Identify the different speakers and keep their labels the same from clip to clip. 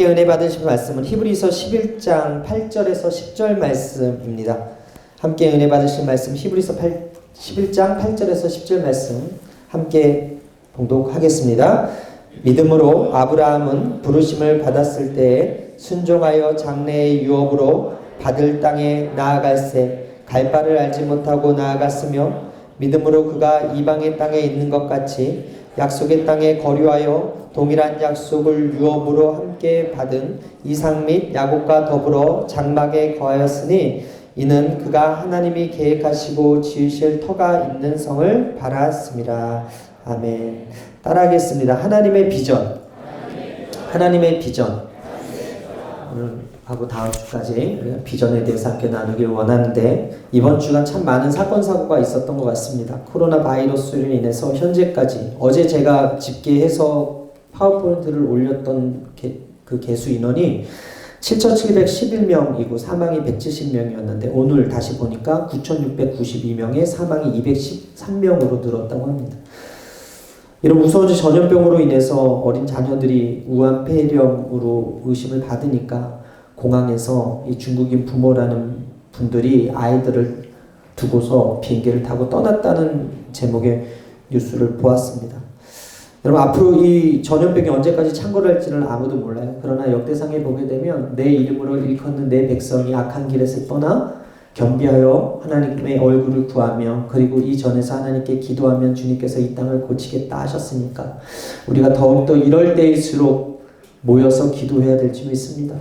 Speaker 1: 은혜 받으실 말씀은 히브리서 11장 8절에서 10절 말씀입니다. 함께 은혜 받으실 말씀 히브리서 11장 8절에서 10절 말씀 함께 봉독하겠습니다. 믿음으로 아브라함은 부르심을 받았을 때에 순종하여 장래의 유업으로 받을 땅에 나아갈새 갈 바를 알지 못하고 나아갔으며 믿음으로 그가 이방의 땅에 있는 것 같이 약속의 땅에 거류하여 동일한 약속을 유업으로 함께 받은 이삭 및 야곱과 더불어 장막에 거하였으니 이는 그가 하나님이 계획하시고 지으실 터가 있는 성을 바랐습니다. 아멘. 따라하겠습니다. 하나님의 비전. 하나님의 비전. 오늘 하고 다음 주까지 비전에 대해서 함께 나누길 원하는데, 이번 주간 참 많은 사건 사고가 있었던 것 같습니다. 코로나 바이러스로 인해서 현재까지 어제 제가 집계해서 파워포인트를 올렸던 그 개수 인원이 7,711명이고 사망이 170명이었는데 오늘 다시 보니까 9,692명에 사망이 213명으로 늘었다고 합니다. 이런 무서운 전염병으로 인해서 어린 자녀들이 우한 폐렴으로 의심을 받으니까 공항에서 이 중국인 부모라는 분들이 아이들을 두고서 비행기를 타고 떠났다는 제목의 뉴스를 보았습니다. 여러분, 앞으로 이 전염병이 언제까지 창궐할지는 아무도 몰라요. 그러나 역대상에 보게 되면 내 이름으로 일컫는 내 백성이 악한 길에서 떠나 겸비하여 하나님의 얼굴을 구하며 그리고 이 전에서 하나님께 기도하면 주님께서 이 땅을 고치겠다 하셨으니까 우리가 더욱더 이럴 때일수록 모여서 기도해야 될 줄 믿습니다.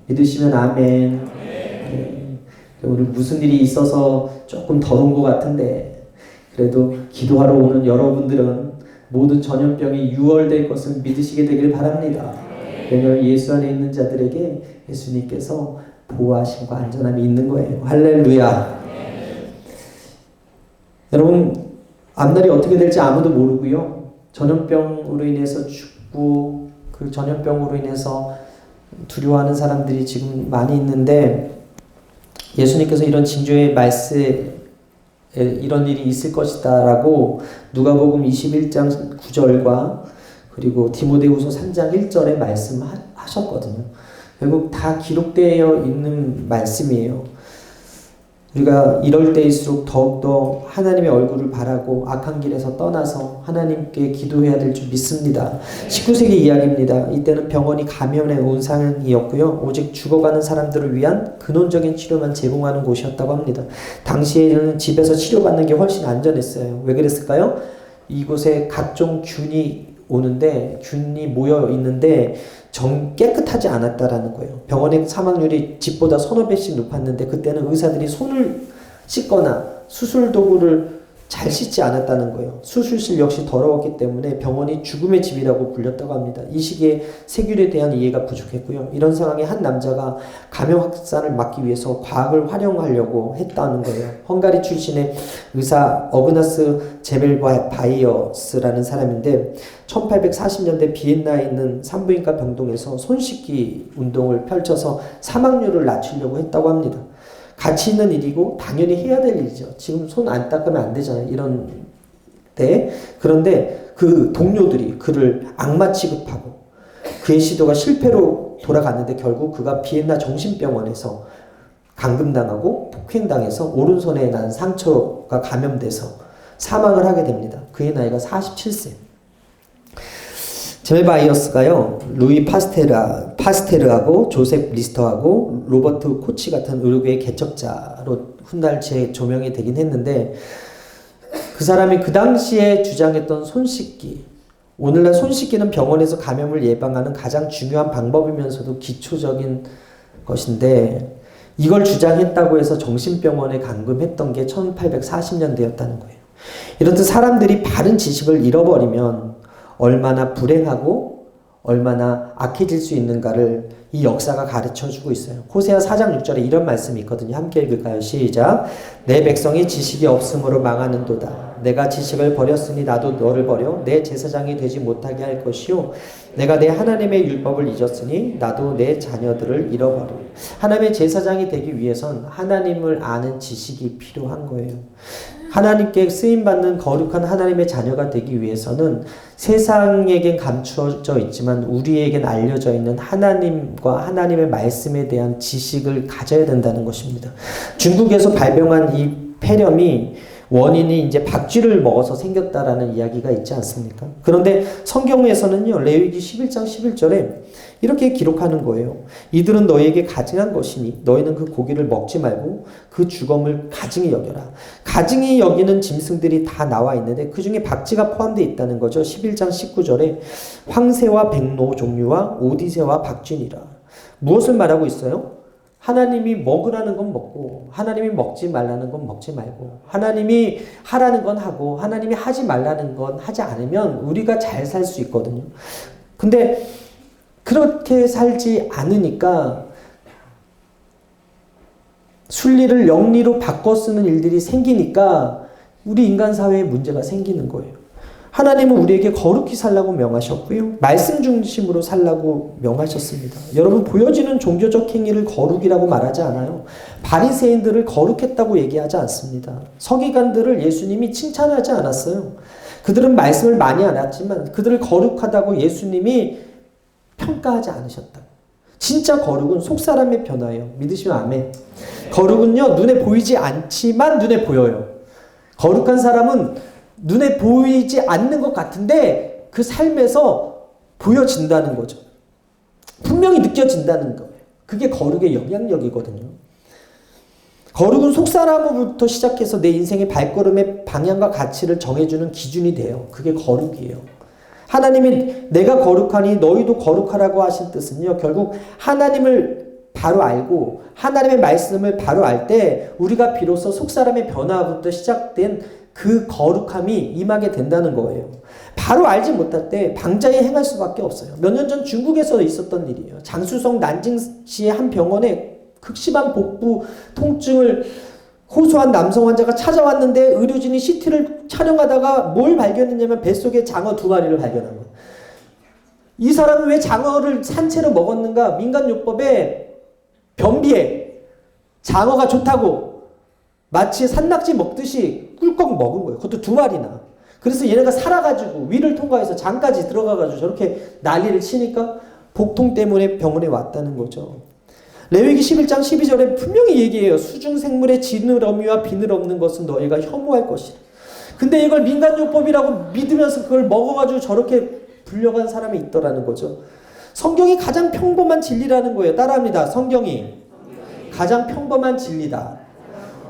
Speaker 1: 믿으시면 아멘. 네. 오늘 무슨 일이 있어서 조금 더운 것 같은데 그래도 기도하러 오는 여러분들은 모든 전염병이 유월될 것을 믿으시게 되길 바랍니다. 왜냐하면 예수 안에 있는 자들에게 예수님께서 보호하심과 안전함이 있는 거예요. 할렐루야. 여러분, 앞날이 어떻게 될지 아무도 모르고요. 전염병으로 인해서 죽고 그 전염병으로 인해서 두려워하는 사람들이 지금 많이 있는데, 예수님께서 이런 징조의 말씀에 이런 일이 있을 것이다 라고 누가복음 21장 9절과 그리고 디모데후서 3장 1절에 말씀하셨거든요. 결국 다 기록되어 있는 말씀이에요. 우리가 이럴 때일수록 더욱더 하나님의 얼굴을 바라고 악한 길에서 떠나서 하나님께 기도해야 될 줄 믿습니다. 19세기 이야기입니다. 이때는 병원이 감염에 온 상황이었고요. 오직 죽어가는 사람들을 위한 근원적인 치료만 제공하는 곳이었다고 합니다. 당시에는 집에서 치료받는 게 훨씬 안전했어요. 왜 그랬을까요? 이곳에 각종 균이 오는데 균이 모여 있는데 깨끗하지 않았다라는 거예요. 병원의 사망률이 집보다 서너 배씩 높았는데 그때는 의사들이 손을 씻거나 수술 도구를 잘 씻지 않았다는 거예요. 수술실 역시 더러웠기 때문에 병원이 죽음의 집이라고 불렸다고 합니다. 이 시기에 세균에 대한 이해가 부족했고요. 이런 상황에 한 남자가 감염 확산을 막기 위해서 과학을 활용하려고 했다는 거예요. 헝가리 출신의 의사 어그나스 제멜바이어스라는 사람인데 1840년대 비엔나에 있는 산부인과 병동에서 손 씻기 운동을 펼쳐서 사망률을 낮추려고 했다고 합니다. 가치 있는 일이고 당연히 해야 될 일이죠. 지금 손 안 닦으면 안 되잖아요. 이런 때. 그런데 그 동료들이 그를 악마 취급하고 그의 시도가 실패로 돌아갔는데 결국 그가 비엔나 정신병원에서 감금당하고 폭행당해서 오른손에 난 상처가 감염돼서 사망을 하게 됩니다. 그의 나이가 47세. 제멜바이어스가요, 루이 파스테르하고 조셉 리스터하고 로버트 코치 같은 의료계의 개척자로 훗날 재조명이 되긴 했는데, 그 사람이 그 당시에 주장했던 손 씻기, 오늘날 손 씻기는 병원에서 감염을 예방하는 가장 중요한 방법이면서도 기초적인 것인데, 이걸 주장했다고 해서 정신병원에 감금했던 게 1840년대였다는 거예요. 이렇듯 사람들이 바른 지식을 잃어버리면 얼마나 불행하고 얼마나 악해질 수 있는가를 이 역사가 가르쳐주고 있어요. 호세아 4장 6절에 이런 말씀이 있거든요. 함께 읽을까요? 시작. 내 백성이 지식이 없음으로 망하는도다. 내가 지식을 버렸으니 나도 너를 버려 내 제사장이 되지 못하게 할 것이요 내가 내 하나님의 율법을 잊었으니 나도 내 자녀들을 잃어버려. 하나님의 제사장이 되기 위해선 하나님을 아는 지식이 필요한 거예요. 하나님께 쓰임받는 거룩한 하나님의 자녀가 되기 위해서는 세상에겐 감추어져 있지만 우리에겐 알려져 있는 하나님과 하나님의 말씀에 대한 지식을 가져야 된다는 것입니다. 중국에서 발병한 이 폐렴이 원인이 이제 박쥐를 먹어서 생겼다라는 이야기가 있지 않습니까? 그런데 성경에서는요, 레위기 11장 11절에 이렇게 기록하는 거예요. 이들은 너희에게 가증한 것이니 너희는 그 고기를 먹지 말고 그 주검을 가증히 여겨라. 가증히 여기는 짐승들이 다 나와 있는데 그 중에 박쥐가 포함되어 있다는 거죠. 11장 19절에 황새와 백로 종류와 오디새와 박쥐니라. 무엇을 말하고 있어요? 하나님이 먹으라는 건 먹고 하나님이 먹지 말라는 건 먹지 말고 하나님이 하라는 건 하고 하나님이 하지 말라는 건 하지 않으면 우리가 잘 살 수 있거든요. 근데 그렇게 살지 않으니까 순리를 영리로 바꿔 쓰는 일들이 생기니까 우리 인간 사회에 문제가 생기는 거예요. 하나님은 우리에게 거룩히 살라고 명하셨고요. 말씀 중심으로 살라고 명하셨습니다. 여러분, 보여지는 종교적 행위를 거룩이라고 말하지 않아요. 바리새인들을 거룩했다고 얘기하지 않습니다. 서기관들을 예수님이 칭찬하지 않았어요. 그들은 말씀을 많이 알았지만 그들을 거룩하다고 예수님이 평가하지 않으셨다. 진짜 거룩은 속사람의 변화예요. 믿으시면 아멘. 거룩은요, 눈에 보이지 않지만 눈에 보여요. 거룩한 사람은 눈에 보이지 않는 것 같은데 그 삶에서 보여진다는 거죠. 분명히 느껴진다는 거예요. 그게 거룩의 영향력이거든요. 거룩은 속사람으로부터 시작해서 내 인생의 발걸음의 방향과 가치를 정해주는 기준이 돼요. 그게 거룩이에요. 하나님이 내가 거룩하니 너희도 거룩하라고 하신 뜻은요, 결국 하나님을 바로 알고 하나님의 말씀을 바로 알 때 우리가 비로소 속사람의 변화부터 시작된 그 거룩함이 임하게 된다는 거예요. 바로 알지 못할 때 방자에 행할 수밖에 없어요. 몇 년 전 중국에서 있었던 일이에요. 장쑤성 난징시의 한 병원에 극심한 복부 통증을 호소한 남성 환자가 찾아왔는데 의료진이 CT를 촬영하다가 뭘 발견했냐면 뱃속에 장어 2마리를 발견한 거예요. 이 사람은 왜 장어를 산채로 먹었는가? 민간요법에 변비에 장어가 좋다고 마치 산낙지 먹듯이 꿀꺽 먹은 거예요. 그것도 2마리나. 그래서 얘네가 살아가지고 위를 통과해서 장까지 들어가가지고 저렇게 난리를 치니까 복통 때문에 병원에 왔다는 거죠. 레위기 11장 12절에 분명히 얘기해요. 수중생물의 지느러미와 비늘 없는 것은 너희가 혐오할 것이라. 근데 이걸 민간요법이라고 믿으면서 그걸 먹어가지고 저렇게 불려간 사람이 있더라는 거죠. 성경이 가장 평범한 진리라는 거예요. 따라합니다. 성경이 가장 평범한 진리다.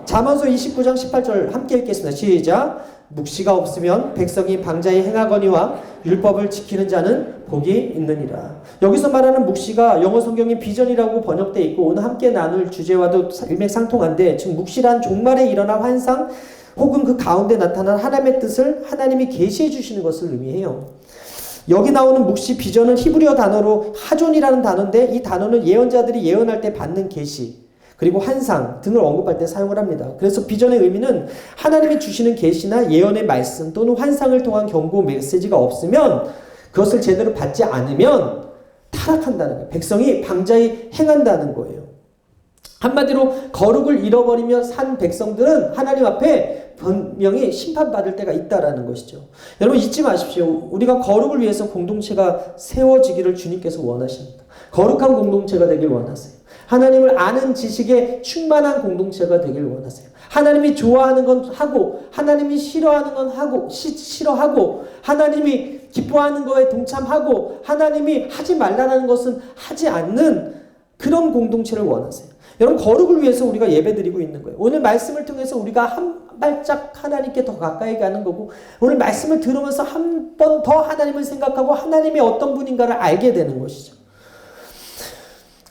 Speaker 1: 잠언서 29장 18절 함께 읽겠습니다. 시작. 묵시가 없으면 백성이 방자히 행하거니와 율법을 지키는 자는 복이 있느니라. 여기서 말하는 묵시가 영어 성경에 비전이라고 번역되어 있고 오늘 함께 나눌 주제와도 일맥상통한데, 즉 묵시란 종말에 일어날 환상 혹은 그 가운데 나타난 하나님의 뜻을 하나님이 계시해 주시는 것을 의미해요. 여기 나오는 묵시 비전은 히브리어 단어로 하존이라는 단어인데 이 단어는 예언자들이 예언할 때 받는 계시 그리고 환상 등을 언급할 때 사용을 합니다. 그래서 비전의 의미는 하나님이 주시는 계시나 예언의 말씀 또는 환상을 통한 경고 메시지가 없으면, 그것을 제대로 받지 않으면 타락한다는 거예요. 백성이 방자히 행한다는 거예요. 한마디로 거룩을 잃어버리며 산 백성들은 하나님 앞에 분명히 심판받을 때가 있다라는 것이죠. 여러분 잊지 마십시오. 우리가 거룩을 위해서 공동체가 세워지기를 주님께서 원하십니다. 거룩한 공동체가 되길 원하세요. 하나님을 아는 지식에 충만한 공동체가 되길 원하세요. 하나님이 좋아하는 건 하고 하나님이 싫어하는 건 하고 싫어하고 하나님이 기뻐하는 거에 동참하고 하나님이 하지 말라는 것은 하지 않는 그런 공동체를 원하세요. 여러분 거룩을 위해서 우리가 예배드리고 있는 거예요. 오늘 말씀을 통해서 우리가 한 발짝 하나님께 더 가까이 가는 거고, 오늘 말씀을 들으면서 한 번 더 하나님을 생각하고 하나님이 어떤 분인가를 알게 되는 것이죠.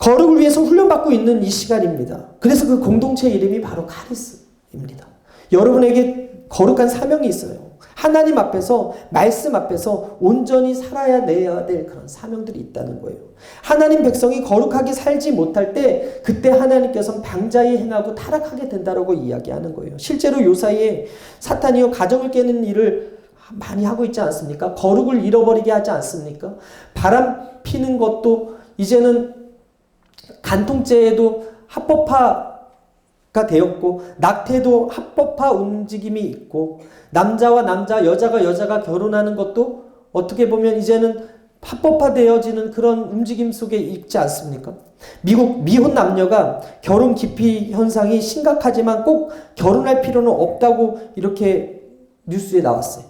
Speaker 1: 거룩을 위해서 훈련받고 있는 이 시간입니다. 그래서 그 공동체 이름이 바로 카리스입니다. 여러분에게 거룩한 사명이 있어요. 하나님 앞에서, 말씀 앞에서 온전히 살아야 내야 될 그런 사명들이 있다는 거예요. 하나님 백성이 거룩하게 살지 못할 때 그때 하나님께서는 방자히 행하고 타락하게 된다라고 이야기하는 거예요. 실제로 요 사이에 사탄이요 가정을 깨는 일을 많이 하고 있지 않습니까? 거룩을 잃어버리게 하지 않습니까? 바람 피는 것도 이제는 간통죄에도 합법화가 되었고 낙태도 합법화 움직임이 있고 남자와 남자, 여자가 여자가 결혼하는 것도 어떻게 보면 이제는 합법화되어지는 그런 움직임 속에 있지 않습니까? 미국 미혼 남녀가 결혼 기피 현상이 심각하지만 꼭 결혼할 필요는 없다고 이렇게 뉴스에 나왔어요.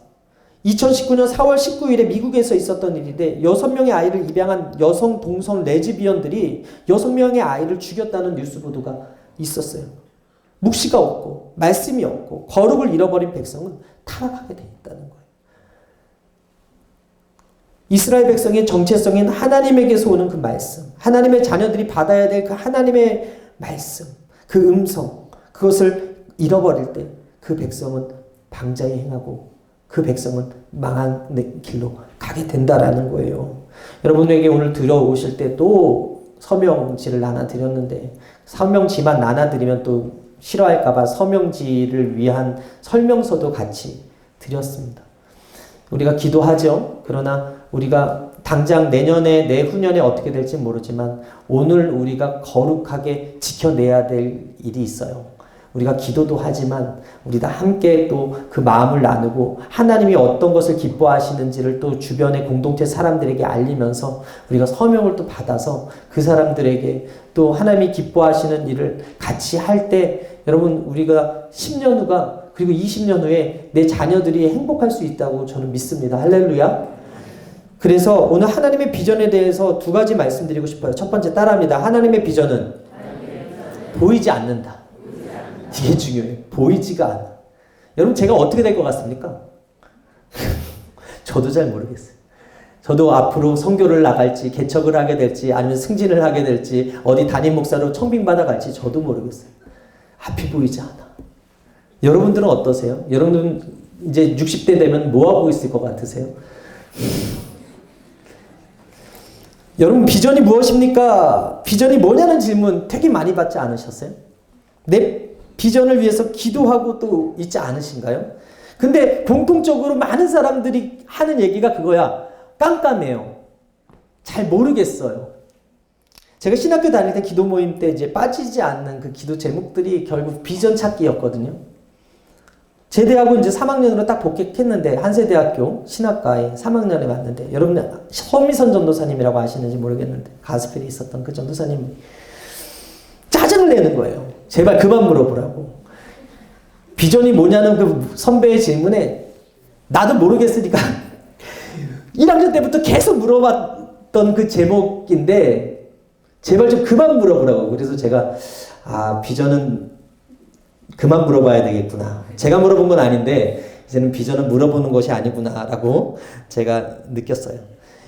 Speaker 1: 2019년 4월 19일에 미국에서 있었던 일인데 6명의 아이를 입양한 여성 동성 레즈비언들이 6명의 아이를 죽였다는 뉴스 보도가 있었어요. 묵시가 없고 말씀이 없고 거룩을 잃어버린 백성은 타락하게 되어 있다는 거예요. 이스라엘 백성의 정체성인 하나님에게서 오는 그 말씀, 하나님의 자녀들이 받아야 될 그 하나님의 말씀, 그 음성, 그것을 잃어버릴 때 그 백성은 방자에 행하고 그 백성은 망한 길로 가게 된다라는 거예요. 여러분에게 오늘 들어오실 때 또 서명지를 나눠 드렸는데 서명지만 나눠 드리면 또 싫어할까봐 서명지를 위한 설명서도 같이 드렸습니다. 우리가 기도하죠. 그러나 우리가 당장 내년에 내후년에 어떻게 될지 모르지만 오늘 우리가 거룩하게 지켜내야 될 일이 있어요. 우리가 기도도 하지만 우리 다 함께 또 그 마음을 나누고 하나님이 어떤 것을 기뻐하시는지를 또 주변의 공동체 사람들에게 알리면서 우리가 서명을 또 받아서 그 사람들에게 또 하나님이 기뻐하시는 일을 같이 할 때 여러분 우리가 10년 후가 그리고 20년 후에 내 자녀들이 행복할 수 있다고 저는 믿습니다. 할렐루야. 그래서 오늘 하나님의 비전에 대해서 두 가지 말씀드리고 싶어요. 첫 번째 따라합니다. 하나님의 비전은 보이지 않는다. 이게 중요해요. 보이지가 않아. 여러분 제가 어떻게 될 것 같습니까? 저도 잘 모르겠어요. 저도 앞으로 선교를 나갈지 개척을 하게 될지 아니면 승진을 하게 될지 어디 담임 목사로 청빙받아 갈지 저도 모르겠어요. 앞이 보이지 않아. 여러분들은 어떠세요? 여러분 이제 60대 되면 뭐 하고 있을 것 같으세요? 여러분 비전이 무엇입니까? 비전이 뭐냐는 질문 되게 많이 받지 않으셨어요? 내 비전을 위해서 기도하고 또 있지 않으신가요? 근데 공통적으로 많은 사람들이 하는 얘기가 그거야. 깜깜해요. 잘 모르겠어요. 제가 신학교 다닐 때 기도 모임 때 이제 빠지지 않는 그 기도 제목들이 결국 비전 찾기였거든요. 제대하고 이제 3학년으로 딱 복학했는데 한세대학교 신학과에 3학년에 왔는데 여러분 서미선 전도사님이라고 아시는지 모르겠는데 가스펠에 있었던 그 전도사님이 짜증을 내는 거예요. 제발 그만 물어보라고. 비전이 뭐냐는 그 선배의 질문에 나도 모르겠으니까 1학년 때부터 계속 물어봤던 그 제목인데 제발 좀 그만 물어보라고. 그래서 제가 비전은 그만 물어봐야 되겠구나. 제가 물어본 건 아닌데 이제는 비전은 물어보는 것이 아니구나라고 제가 느꼈어요.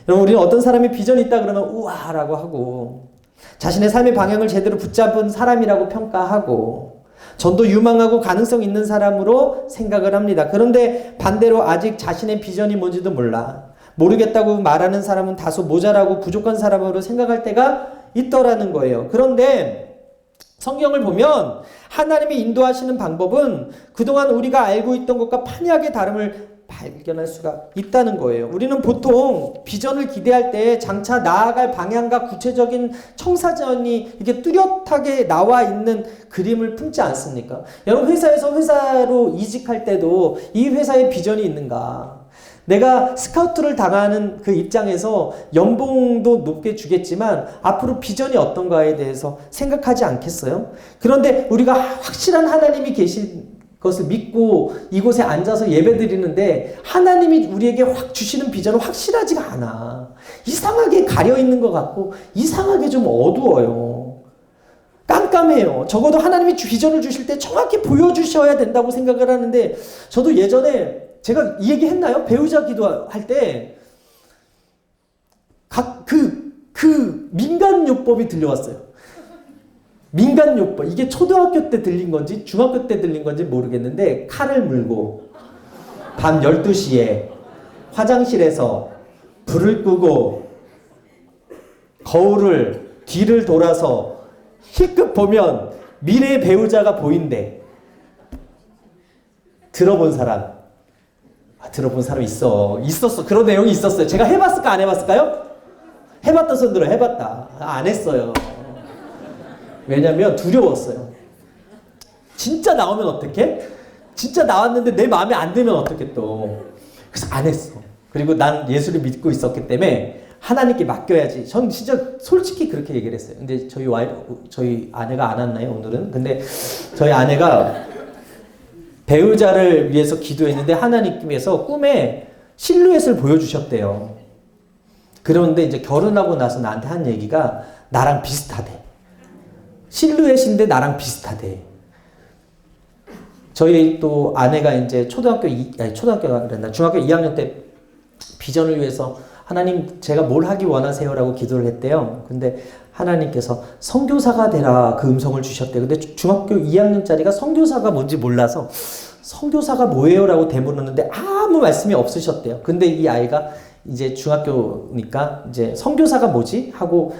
Speaker 1: 여러분 우리는 어떤 사람이 비전이 있다 그러면 우와라고 하고 자신의 삶의 방향을 제대로 붙잡은 사람이라고 평가하고 전도 유망하고 가능성 있는 사람으로 생각을 합니다. 그런데 반대로 아직 자신의 비전이 뭔지도 몰라. 모르겠다고 말하는 사람은 다소 모자라고 부족한 사람으로 생각할 때가 있더라는 거예요. 그런데 성경을 보면 하나님이 인도하시는 방법은 그동안 우리가 알고 있던 것과 판이하게 다름을 발견할 수가 있다는 거예요. 우리는 보통 비전을 기대할 때 장차 나아갈 방향과 구체적인 청사전이 이렇게 뚜렷하게 나와 있는 그림을 품지 않습니까? 여러분 회사에서 회사로 이직할 때도 이 회사의 비전이 있는가? 내가 스카우트를 당하는 그 입장에서 연봉도 높게 주겠지만 앞으로 비전이 어떤가에 대해서 생각하지 않겠어요? 그런데 우리가 확실한 하나님이 계신 것을 믿고 이곳에 앉아서 예배드리는데 하나님이 우리에게 확 주시는 비전은 확실하지가 않아. 이상하게 가려있는 것 같고 이상하게 좀 어두워요. 깜깜해요. 적어도 하나님이 비전을 주실 때 정확히 보여주셔야 된다고 생각을 하는데 저도 예전에 제가 이 얘기 했나요? 배우자 기도할 때 그 민간요법이 들려왔어요. 민간요법. 이게 초등학교 때 들린 건지 중학교 때 들린 건지 모르겠는데 칼을 물고 밤 12시에 화장실에서 불을 끄고 거울을 뒤를 돌아서 힐끗 보면 미래의 배우자가 보인대. 들어본 사람? 들어본 사람 있었어. 그런 내용이 있었어요. 제가 해봤을까 안 해봤을까요? 해봤던 손 들어. 해봤다. 안 했어요. 왜냐면 두려웠어요. 진짜 나오면 어떡해? 진짜 나왔는데 내 마음에 안 들면 어떡해 또. 그래서 안 했어. 그리고 난 예수를 믿고 있었기 때문에 하나님께 맡겨야지. 전 진짜 솔직히 그렇게 얘기를 했어요. 근데 저희 아내가 안 왔나요, 오늘은? 근데 저희 아내가 배우자를 위해서 기도했는데 하나님께서 꿈에 실루엣을 보여주셨대요. 그런데 이제 결혼하고 나서 나한테 한 얘기가 나랑 비슷하대. 실루엣인데 나랑 비슷하대. 저희 또 아내가 이제 중학교 2학년 때 비전을 위해서 하나님 제가 뭘 하기 원하세요라고 기도를 했대요. 근데 하나님께서 선교사가 되라 그 음성을 주셨대요. 근데 중학교 2학년짜리가 선교사가 뭔지 몰라서 선교사가 뭐예요라고 되물었는데 아무 말씀이 없으셨대요. 근데 이 아이가 이제 중학교니까 이제 선교사가 뭐지? 하고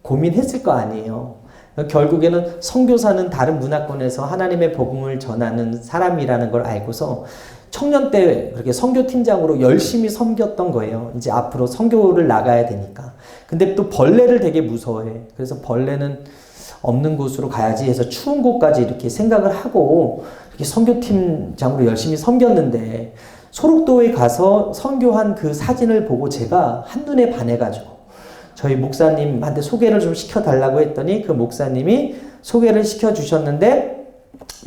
Speaker 1: 고민했을 거 아니에요. 결국에는 선교사는 다른 문화권에서 하나님의 복음을 전하는 사람이라는 걸 알고서 청년 때 그렇게 선교팀장으로 열심히 섬겼던 거예요. 이제 앞으로 선교를 나가야 되니까. 근데 또 벌레를 되게 무서워해. 그래서 벌레는 없는 곳으로 가야지 해서 추운 곳까지 이렇게 생각을 하고 이렇게 선교팀장으로 열심히 섬겼는데 소록도에 가서 선교한 그 사진을 보고 제가 한눈에 반해가지고 저희 목사님한테 소개를 좀 시켜달라고 했더니 그 목사님이 소개를 시켜주셨는데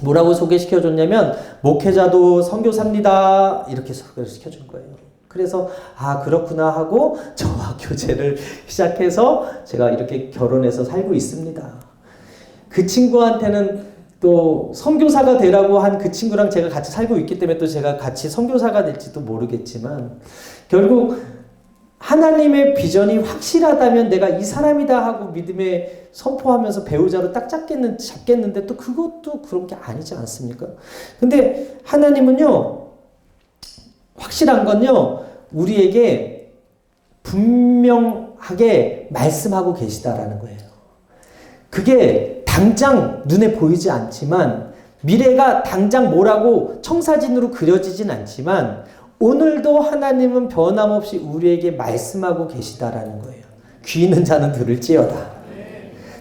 Speaker 1: 뭐라고 소개시켜줬냐면 목회자도 선교사입니다 이렇게 소개를 시켜준 거예요. 그래서 아 그렇구나 하고 저와 교제를 시작해서 제가 이렇게 결혼해서 살고 있습니다. 그 친구한테는 또 선교사가 되라고 한 그 친구랑 제가 같이 살고 있기 때문에 또 제가 같이 선교사가 될지도 모르겠지만 결국 하나님의 비전이 확실하다면 내가 이 사람이다 하고 믿음에 선포하면서 배우자로 딱 잡겠는데 또 그것도 그런 게 아니지 않습니까? 근데 하나님은요, 확실한 건요, 우리에게 분명하게 말씀하고 계시다라는 거예요. 그게 당장 눈에 보이지 않지만 미래가 당장 뭐라고 청사진으로 그려지진 않지만 오늘도 하나님은 변함없이 우리에게 말씀하고 계시다라는 거예요. 귀 있는 자는 들을지어다.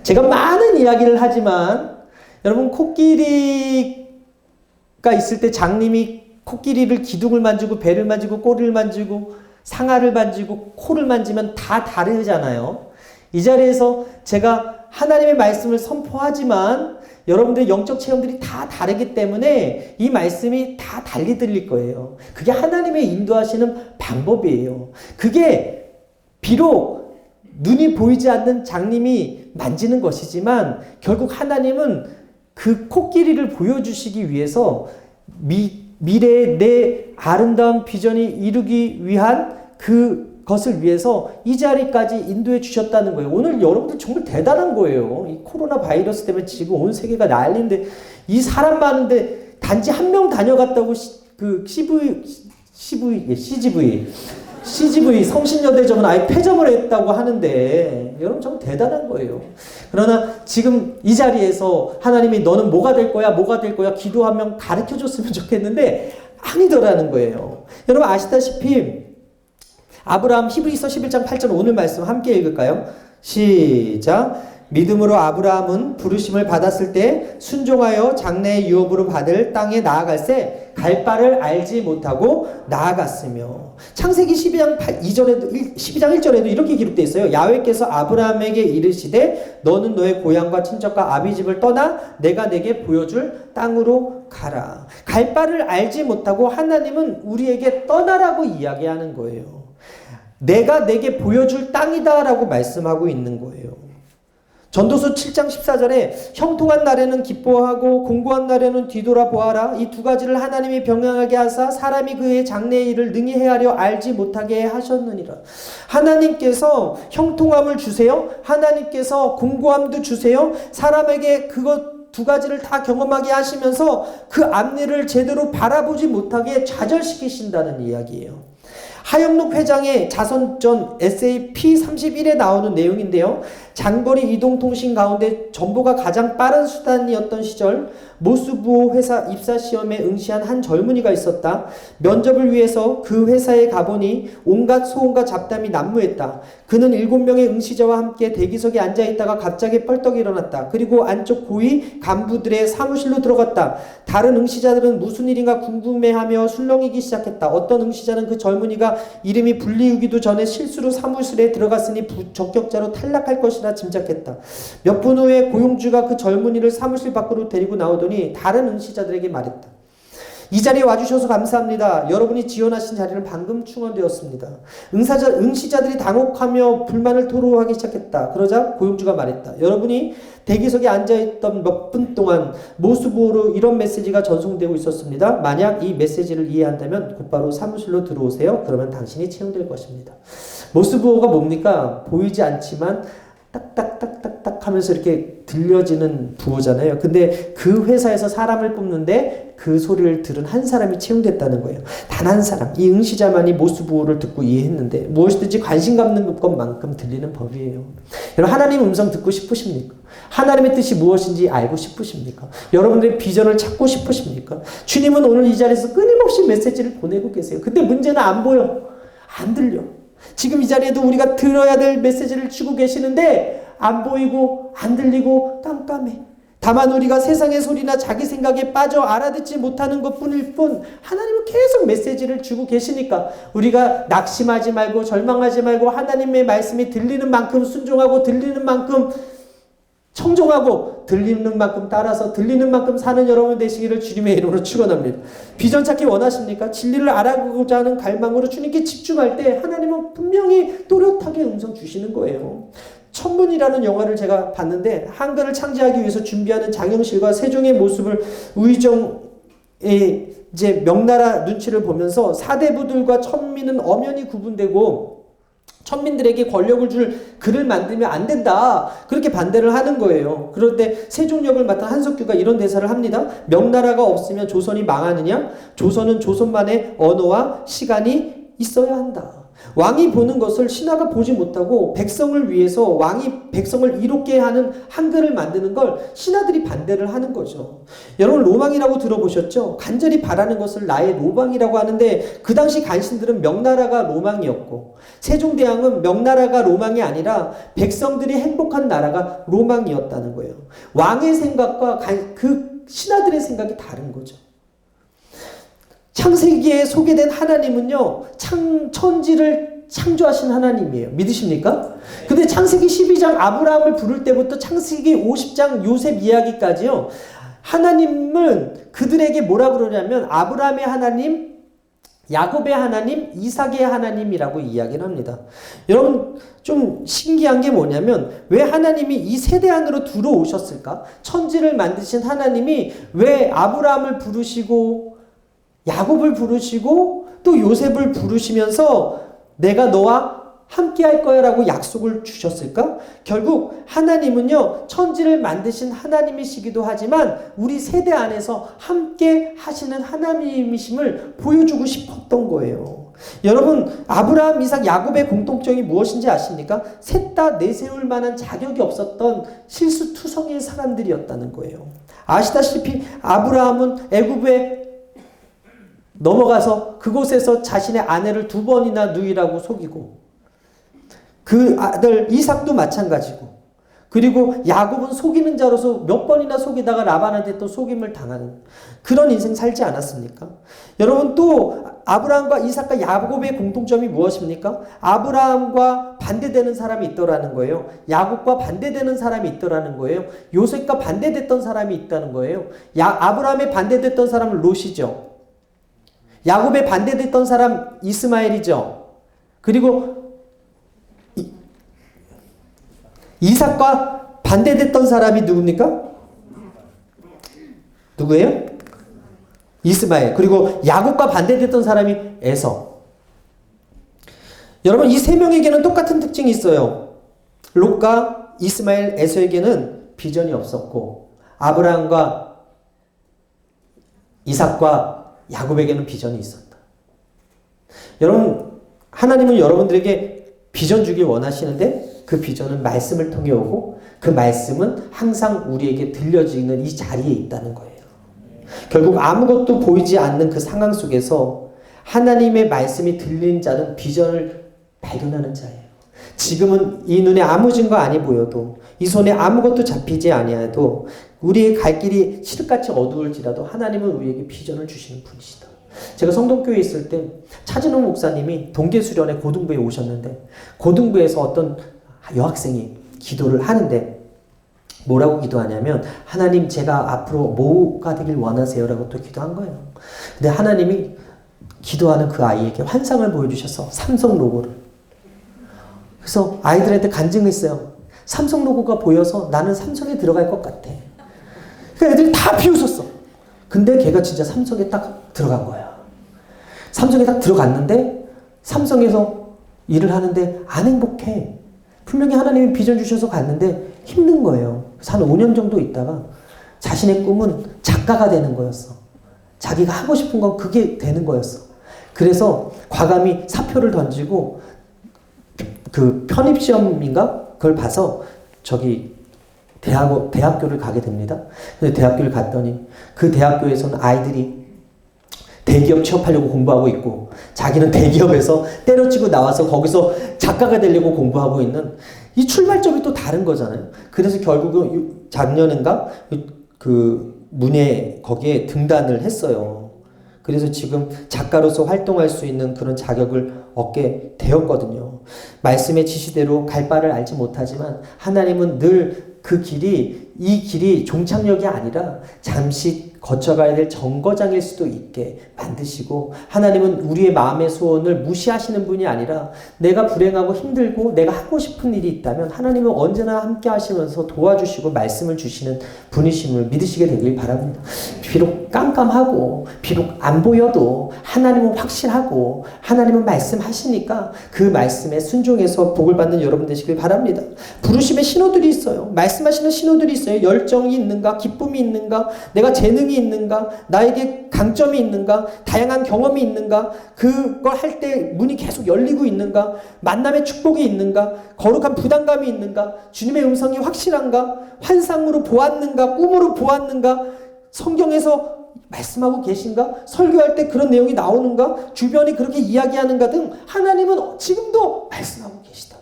Speaker 1: 제가 많은 이야기를 하지만 여러분 코끼리가 있을 때 장님이 코끼리를 기둥을 만지고 배를 만지고 꼬리를 만지고 상아를 만지고 코를 만지면 다 다르잖아요. 이 자리에서 제가 하나님의 말씀을 선포하지만 여러분들의 영적 체험들이 다 다르기 때문에 이 말씀이 다 달리 들릴 거예요. 그게 하나님의 인도하시는 방법이에요. 그게 비록 눈이 보이지 않는 장님이 만지는 것이지만 결국 하나님은 그 코끼리를 보여주시기 위해서 미래의 내 아름다운 비전이 이루기 위한 그것을 위해서 이 자리까지 인도해 주셨다는 거예요. 오늘 여러분들 정말 대단한 거예요. 이 코로나 바이러스 때문에 지금 온 세계가 난리인데 이 사람 많은데 단지 한 명 다녀갔다고 CGV 성신여대점은 아예 폐점을 했다고 하는데 여러분 정말 대단한 거예요. 그러나 지금 이 자리에서 하나님이 너는 뭐가 될 거야 기도하면 가르쳐 줬으면 좋겠는데 아니더라는 거예요. 여러분 아시다시피 아브라함 히브리서 11장 8절 오늘 말씀 함께 읽을까요? 시작. 믿음으로 아브라함은 부르심을 받았을 때 순종하여 장래의 유업으로 받을 땅에 나아갈새 갈 바를 알지 못하고 나아갔으며. 창세기 12장 1절에도 이렇게 기록되어 있어요. 야훼께서 아브라함에게 이르시되 너는 너의 고향과 친척과 아비집을 떠나 내가 내게 보여줄 땅으로 가라. 갈 바를 알지 못하고 하나님은 우리에게 떠나라고 이야기하는 거예요. 내가 내게 보여줄 땅이다 라고 말씀하고 있는 거예요. 전도서 7장 14절에 형통한 날에는 기뻐하고 공고한 날에는 뒤돌아보아라. 이 두 가지를 하나님이 병행하게 하사 사람이 그의 장래의 일을 능히 헤아려 알지 못하게 하셨느니라. 하나님께서 형통함을 주세요. 하나님께서 공고함도 주세요. 사람에게 그것 두 가지를 다 경험하게 하시면서 그 앞일을 제대로 바라보지 못하게 좌절시키신다는 이야기예요. 하영록 회장의 자선전 에세이 P31에 나오는 내용인데요. 장거리 이동 통신 가운데 정보가 가장 빠른 수단이었던 시절 모스부호 회사 입사 시험에 응시한 한 젊은이가 있었다. 면접을 위해서 그 회사에 가보니 온갖 소음과 잡담이 난무했다. 그는 7명의 응시자와 함께 대기석에 앉아있다가 갑자기 뻘떡 일어났다. 그리고 안쪽 고위 간부들의 사무실로 들어갔다. 다른 응시자들은 무슨 일인가 궁금해하며 술렁이기 시작했다. 어떤 응시자는 그 젊은이가 이름이 불리우기도 전에 실수로 사무실에 들어갔으니 적격자로 탈락할 것이라 짐작했다. 몇 분 후에 고용주가 그 젊은이를 사무실 밖으로 데리고 나오더니 다른 응시자들에게 말했다. 이 자리에 와주셔서 감사합니다. 여러분이 지원하신 자리는 방금 충원되었습니다. 응시자들이 당혹하며 불만을 토로하기 시작했다. 그러자 고용주가 말했다. 여러분이 대기석에 앉아있던 몇 분 동안 모스부호로 이런 메시지가 전송되고 있었습니다. 만약 이 메시지를 이해한다면 곧바로 사무실로 들어오세요. 그러면 당신이 채용될 것입니다. 모스부호가 뭡니까? 보이지 않지만 딱딱딱딱딱 하면서 이렇게 들려지는 부호잖아요. 근데 그 회사에서 사람을 뽑는데 그 소리를 들은 한 사람이 채용됐다는 거예요. 단 한 사람. 이 응시자만이 모스부호를 듣고 이해했는데 무엇이든지 관심 갖는 것만큼 들리는 법이에요. 여러분, 하나님 음성 듣고 싶으십니까? 하나님의 뜻이 무엇인지 알고 싶으십니까? 여러분들의 비전을 찾고 싶으십니까? 주님은 오늘 이 자리에서 끊임없이 메시지를 보내고 계세요. 근데 문제는 안 보여. 안 들려. 지금 이 자리에도 우리가 들어야 될 메시지를 주고 계시는데 안 보이고 안 들리고 깜깜해. 다만 우리가 세상의 소리나 자기 생각에 빠져 알아듣지 못하는 것뿐일 뿐 하나님은 계속 메시지를 주고 계시니까 우리가 낙심하지 말고 절망하지 말고 하나님의 말씀이 들리는 만큼 순종하고 들리는 만큼 청종하고 들리는 만큼 따라서 들리는 만큼 사는 여러분 되시기를 주님의 이름으로 축원합니다. 비전 찾기 원하십니까? 진리를 알아보고자 하는 갈망으로 주님께 집중할 때 하나님은 분명히 또렷하게 음성 주시는 거예요. 천문이라는 영화를 제가 봤는데 한글을 창제하기 위해서 준비하는 장영실과 세종의 모습을 우의정의 이제 명나라 눈치를 보면서 사대부들과 천민은 엄연히 구분되고 천민들에게 권력을 줄 글을 만들면 안 된다. 그렇게 반대를 하는 거예요. 그런데 세종역을 맡은 한석규가 이런 대사를 합니다. 명나라가 없으면 조선이 망하느냐? 조선은 조선만의 언어와 시간이 있어야 한다. 왕이 보는 것을 신하가 보지 못하고 백성을 위해서 왕이 백성을 이롭게 하는 한글을 만드는 걸 신하들이 반대를 하는 거죠. 여러분, 로망이라고 들어보셨죠? 간절히 바라는 것을 나의 로망이라고 하는데 그 당시 간신들은 명나라가 로망이었고 세종대왕은 명나라가 로망이 아니라 백성들이 행복한 나라가 로망이었다는 거예요. 왕의 생각과 그 신하들의 생각이 다른 거죠. 창세기에 소개된 하나님은요, 천지를 창조하신 하나님이에요. 믿으십니까? 근데 창세기 12장 아브라함을 부를 때부터 창세기 50장 요셉 이야기까지요, 하나님은 그들에게 뭐라 그러냐면 아브라함의 하나님, 야곱의 하나님, 이삭의 하나님이라고 이야기를 합니다. 여러분, 좀 신기한 게 뭐냐면 왜 하나님이 이 세대 안으로 들어오셨을까? 천지를 만드신 하나님이 왜 아브라함을 부르시고 야곱을 부르시고 또 요셉을 부르시면서 내가 너와 함께 할 거야 라고 약속을 주셨을까? 결국 하나님은요, 천지를 만드신 하나님이시기도 하지만 우리 세대 안에서 함께 하시는 하나님이심을 보여주고 싶었던 거예요. 여러분, 아브라함, 이삭, 야곱의 공통점이 무엇인지 아십니까? 셋 다 내세울 만한 자격이 없었던 실수투성이의 사람들이었다는 거예요. 아시다시피 아브라함은 애굽에 넘어가서 그곳에서 자신의 아내를 2번이나 누이라고 속이고 그 아들 이삭도 마찬가지고 그리고 야곱은 속이는 자로서 몇 번이나 속이다가 라반한테 또 속임을 당하는 그런 인생 살지 않았습니까? 여러분, 또 아브라함과 이삭과 야곱의 공통점이 무엇입니까? 아브라함과 반대되는 사람이 있더라는 거예요. 야곱과 반대되는 사람이 있더라는 거예요. 요셉과 반대됐던 사람이 있다는 거예요. 아브라함에 반대됐던 사람은 롯이죠. 야곱에 반대됐던 사람 이스마엘이죠. 그리고 이삭과 반대됐던 사람이 누굽니까? 누구예요? 이스마엘. 그리고 야곱과 반대됐던 사람이 에서. 여러분, 이 세 명에게는 똑같은 특징이 있어요. 롯과 이스마엘, 에서에게는 비전이 없었고 아브라함과 이삭과 야곱에게는 비전이 있었다. 여러분, 하나님은 여러분들에게 비전 주길 원하시는데 그 비전은 말씀을 통해 오고 그 말씀은 항상 우리에게 들려지는 이 자리에 있다는 거예요. 결국 아무것도 보이지 않는 그 상황 속에서 하나님의 말씀이 들리는 자는 비전을 발견하는 자예요. 지금은 이 눈에 아무 증거 아니 보여도 이 손에 아무것도 잡히지 아니하도 우리의 갈 길이 칠흑같이 어두울지라도 하나님은 우리에게 비전을 주시는 분이시다. 제가 성동교회에 있을 때 차진호 목사님이 동계수련회 고등부에 오셨는데 고등부에서 어떤 여학생이 기도를 하는데 뭐라고 기도하냐면 하나님 제가 앞으로 뭐가 되길 원하세요? 라고 또 기도한 거예요. 근데 하나님이 기도하는 그 아이에게 환상을 보여주셔서 삼성 로고를. 그래서 아이들한테 간증했어요. 삼성 로고가 보여서 나는 삼성에 들어갈 것 같아. 그러니까 애들이 다 비웃었어. 근데 걔가 진짜 삼성에 딱 들어간 거야. 삼성에 딱 들어갔는데 삼성에서 일을 하는데 안 행복해. 분명히 하나님이 비전 주셔서 갔는데 힘든 거예요. 그래서 한 5년 정도 있다가 자신의 꿈은 작가가 되는 거였어. 자기가 하고 싶은 건 그게 되는 거였어. 그래서 과감히 사표를 던지고 그 편입시험인가? 그걸 봐서 대학교를 가게 됩니다. 근데 대학교를 갔더니 그 대학교에서는 아이들이 대기업 취업하려고 공부하고 있고 자기는 대기업에서 때려치고 나와서 거기서 작가가 되려고 공부하고 있는 이 출발점이 또 다른 거잖아요. 그래서 결국은 작년인가 그 문예 거기에 등단을 했어요. 그래서 지금 작가로서 활동할 수 있는 그런 자격을 얻게 되었거든요. 말씀의 지시대로 갈 바를 알지 못하지만 하나님은 늘 그 길이 이 길이 종착역이 아니라 잠시 거쳐가야 될 정거장일 수도 있게 만드시고 하나님은 우리의 마음의 소원을 무시하시는 분이 아니라 내가 불행하고 힘들고 내가 하고 싶은 일이 있다면 하나님은 언제나 함께 하시면서 도와주시고 말씀을 주시는 분이심을 믿으시게 되길 바랍니다. 비록 깜깜하고 비록 안 보여도 하나님은 확실하고 하나님은 말씀하시니까 그 말씀에 순종해서 복을 받는 여러분 되시길 바랍니다. 부르심의 신호들이 있어요. 말씀하시는 신호들이 있어요. 열정이 있는가? 기쁨이 있는가? 내가 재능이 있는가? 나에게 강점이 있는가? 다양한 경험이 있는가? 그걸 할 때 문이 계속 열리고 있는가? 만남의 축복이 있는가? 거룩한 부담감이 있는가? 주님의 음성이 확실한가? 환상으로 보았는가? 꿈으로 보았는가? 성경에서 말씀하고 계신가? 설교할 때 그런 내용이 나오는가? 주변이 그렇게 이야기하는가 등 하나님은 지금도 말씀하고 계시다.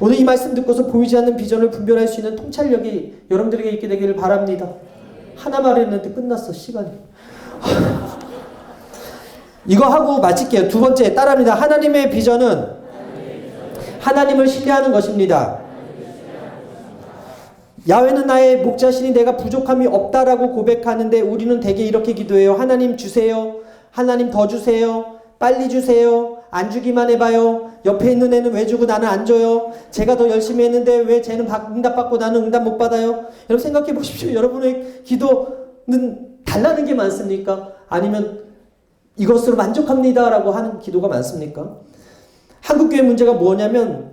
Speaker 1: 오늘 이 말씀 듣고서 보이지 않는 비전을 분별할 수 있는 통찰력이 여러분들에게 있게 되기를 바랍니다. 하나 말했는데 끝났어 시간이. 이거 하고 마칠게요. 두 번째 따라합니다. 하나님의 비전은 하나님을 신뢰하는 것입니다. 야훼는 나의 목자시니 내가 부족함이 없다라고 고백하는데 우리는 대개 이렇게 기도해요. 하나님 주세요. 하나님 더 주세요. 빨리 주세요. 안 주기만 해봐요. 옆에 있는 애는 왜 주고 나는 안 줘요. 제가 더 열심히 했는데 왜 쟤는 응답받고 나는 응답 못 받아요. 여러분 생각해 보십시오. 여러분의 기도는 달라는 게 많습니까? 아니면 이것으로 만족합니다 라고 하는 기도가 많습니까? 한국교회 문제가 뭐냐면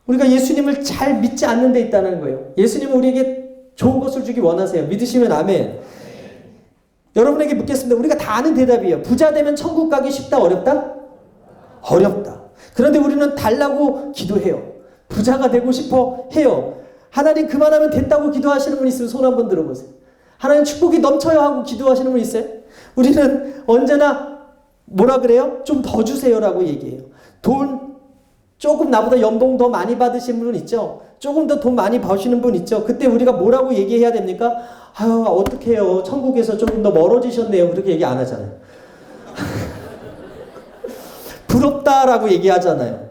Speaker 1: 우리가 예수님을 잘 믿지 않는 데 있다는 거예요. 예수님은 우리에게 좋은 것을 주기 원하세요. 믿으시면 아멘. 여러분에게 묻겠습니다. 우리가 다 아는 대답이에요. 부자 되면 천국 가기 쉽다, 어렵다? 어렵다. 그런데 우리는 달라고 기도해요. 부자가 되고 싶어 해요. 하나님 그만하면 됐다고 기도하시는 분 있으면 손 한번 들어보세요. 하나님 축복이 넘쳐요 하고 기도하시는 분 있어요? 우리는 언제나 뭐라 그래요? 좀 더 주세요라고 얘기해요. 돈 조금 나보다 연봉 더 많이 받으신 분 있죠? 조금 더 돈 많이 버시는 분 있죠? 그때 우리가 뭐라고 얘기해야 됩니까? 아유 어떡해요. 천국에서 조금 더 멀어지셨네요. 그렇게 얘기 안 하잖아요. 부럽다라고 얘기하잖아요.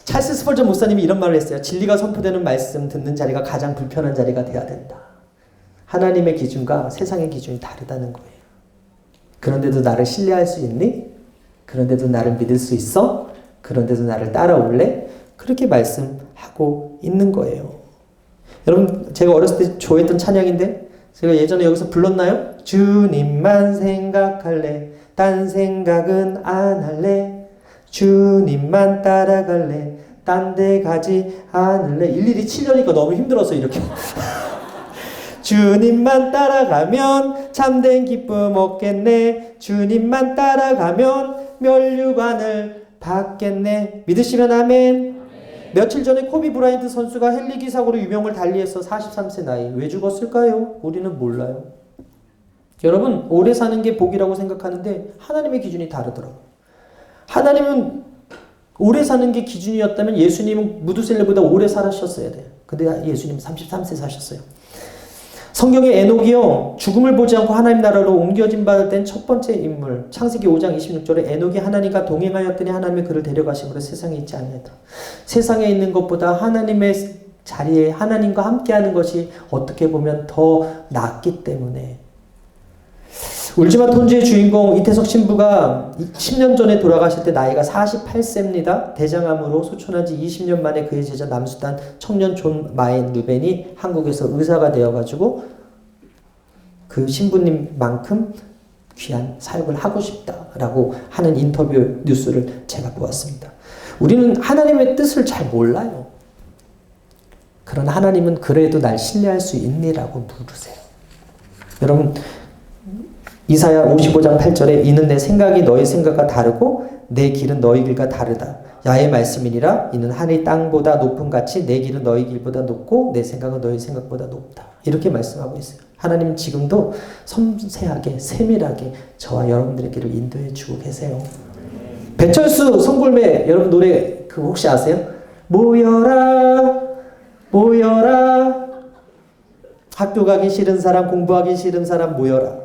Speaker 1: 찰스 스펄전 목사님이 이런 말을 했어요. 진리가 선포되는 말씀 듣는 자리가 가장 불편한 자리가 돼야 된다. 하나님의 기준과 세상의 기준이 다르다는 거예요. 그런데도 나를 신뢰할 수 있니? 그런데도 나를 믿을 수 있어? 그런데도 나를 따라올래? 그렇게 말씀하고 있는 거예요. 여러분 제가 어렸을 때 좋아했던 찬양인데 제가 예전에 여기서 불렀나요? 주님만 생각할래 딴 생각은 안 할래 주님만 따라갈래 딴 데 가지 않을래. 일일이 치려니까 너무 힘들어서 이렇게 주님만 따라가면 참된 기쁨 얻겠네 주님만 따라가면 멸류관을 받겠네. 믿으시면 아멘. 며칠 전에 코비 브라이언트 선수가 헬리기 사고로 유명을 달리해서 43세 나이. 왜 죽었을까요? 우리는 몰라요. 여러분, 오래 사는 게 복이라고 생각하는데 하나님의 기준이 다르더라고요. 하나님은 오래 사는 게 기준이었다면 예수님은 무두셀레보다 오래 살아셨어야 돼요. 근데 예수님은 33세 사셨어요. 성경의 에녹이요, 죽음을 보지 않고 하나님 나라로 옮겨진 바 된 첫 번째 인물. 창세기 5장 26절에 에녹이 하나님과 동행하였더니 하나님이 그를 데려가심으로 세상에 있지 아니하더라. 세상에 있는 것보다 하나님의 자리에 하나님과 함께하는 것이 어떻게 보면 더 낫기 때문에. 울지마 톤즈의 주인공 이태석 신부가 10년 전에 돌아가실 때 나이가 48세입니다. 대장암으로 소천한 지 20년 만에 그의 제자 남수단 청년 존 마인 루벤이 한국에서 의사가 되어가지고 그 신부님만큼 귀한 사역을 하고 싶다라고 하는 인터뷰 뉴스를 제가 보았습니다. 우리는 하나님의 뜻을 잘 몰라요. 그러나 하나님은 그래도 날 신뢰할 수 있니라고 물으세요. 여러분, 이사야 55장 8절에 이는 내 생각이 너희 생각과 다르고 내 길은 너희 길과 다르다. 야의 말씀이니라. 이는 하늘이 땅보다 높음 같이 내 길은 너희 길보다 높고 내 생각은 너희 생각보다 높다. 이렇게 말씀하고 있어요. 하나님은 지금도 섬세하게 세밀하게 저와 여러분들의 길을 인도해 주고 계세요. 배철수 송골매 여러분 노래 그거 혹시 아세요? 모여라 모여라. 학교 가기 싫은 사람, 공부하기 싫은 사람 모여라.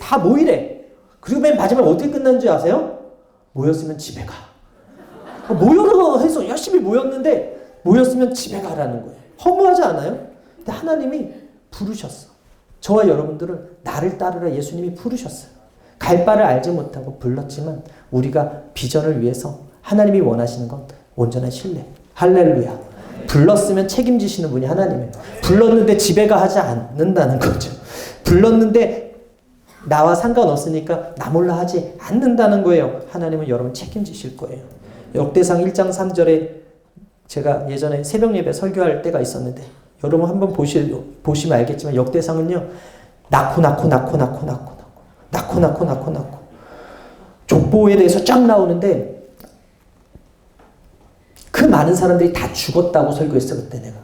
Speaker 1: 다 모이래. 그리고 맨 마지막 어떻게 끝난지 아세요? 모였으면 집에 가. 모여라 해서 열심히 모였는데 모였으면 집에 가라는 거예요. 허무하지 않아요? 근데 하나님이 부르셨어. 저와 여러분들을 나를 따르라 예수님이 부르셨어요. 갈 바를 알지 못하고 불렀지만 우리가 비전을 위해서 하나님이 원하시는 건 온전한 신뢰. 할렐루야. 불렀으면 책임지시는 분이 하나님이에요. 불렀는데 집에 가 하지 않는다는 거죠. 불렀는데 나와 상관없으니까 나 몰라 하지 않는다는 거예요. 하나님은 여러분 책임지실 거예요. 역대상 1장 3절에 제가 예전에 새벽 예배 설교할 때가 있었는데 여러분 한번 보시면 알겠지만 역대상은요. 낳고 족보에 대해서 쫙 나오는데 그 많은 사람들이 다 죽었다고 설교했어 그때 내가.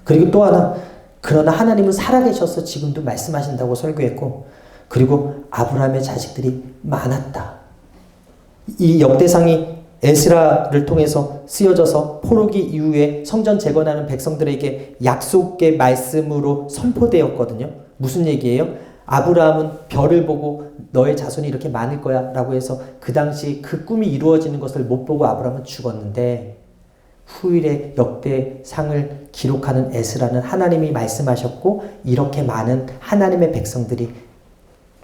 Speaker 1: 그리고 또 하나 그러나 하나님은 살아계셔서 지금도 말씀하신다고 설교했고 그리고 아브라함의 자식들이 많았다. 이 역대상이 에스라를 통해서 쓰여져서 포로기 이후에 성전 재건하는 백성들에게 약속의 말씀으로 선포되었거든요. 무슨 얘기예요? 아브라함은 별을 보고 너의 자손이 이렇게 많을 거야 라고 해서 그 당시 그 꿈이 이루어지는 것을 못 보고 아브라함은 죽었는데 후일에 역대상을 기록하는 에스라는 하나님이 말씀하셨고 이렇게 많은 하나님의 백성들이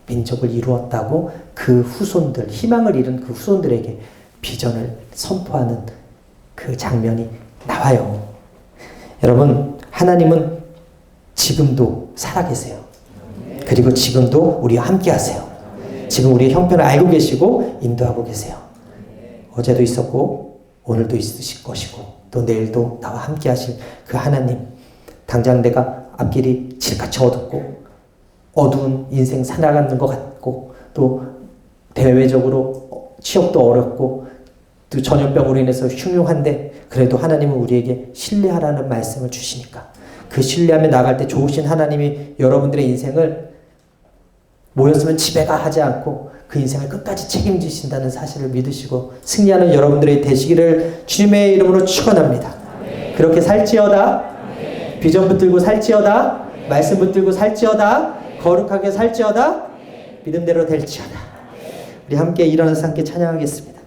Speaker 1: 민족을 이루었다고 그 후손들, 희망을 잃은 그 후손들에게 비전을 선포하는 그 장면이 나와요. 여러분, 하나님은 지금도 살아계세요. 그리고 지금도 우리와 함께 하세요. 지금 우리의 형편을 알고 계시고 인도하고 계세요. 어제도 있었고 오늘도 있으실 것이고 또 내일도 나와 함께 하실 그 하나님. 당장 내가 앞길이 칠같이 어둡고 어두운 인생 살아가는 것 같고 또 대외적으로 취업도 어렵고 또 전염병으로 인해서 흉흉한데 그래도 하나님은 우리에게 신뢰하라는 말씀을 주시니까 그 신뢰하며 나갈 때 좋으신 하나님이 여러분들의 인생을 모였으면 집에 가 하지 않고 그 인생을 끝까지 책임지신다는 사실을 믿으시고 승리하는 여러분들의 되시기를 주님의 이름으로 축원합니다. 그렇게 살지어다. 비전 붙들고 살지어다. 말씀 붙들고 살지어다. 거룩하게 살지어다. 믿음대로 될지어다. 우리 함께 일어나서 함께 찬양하겠습니다.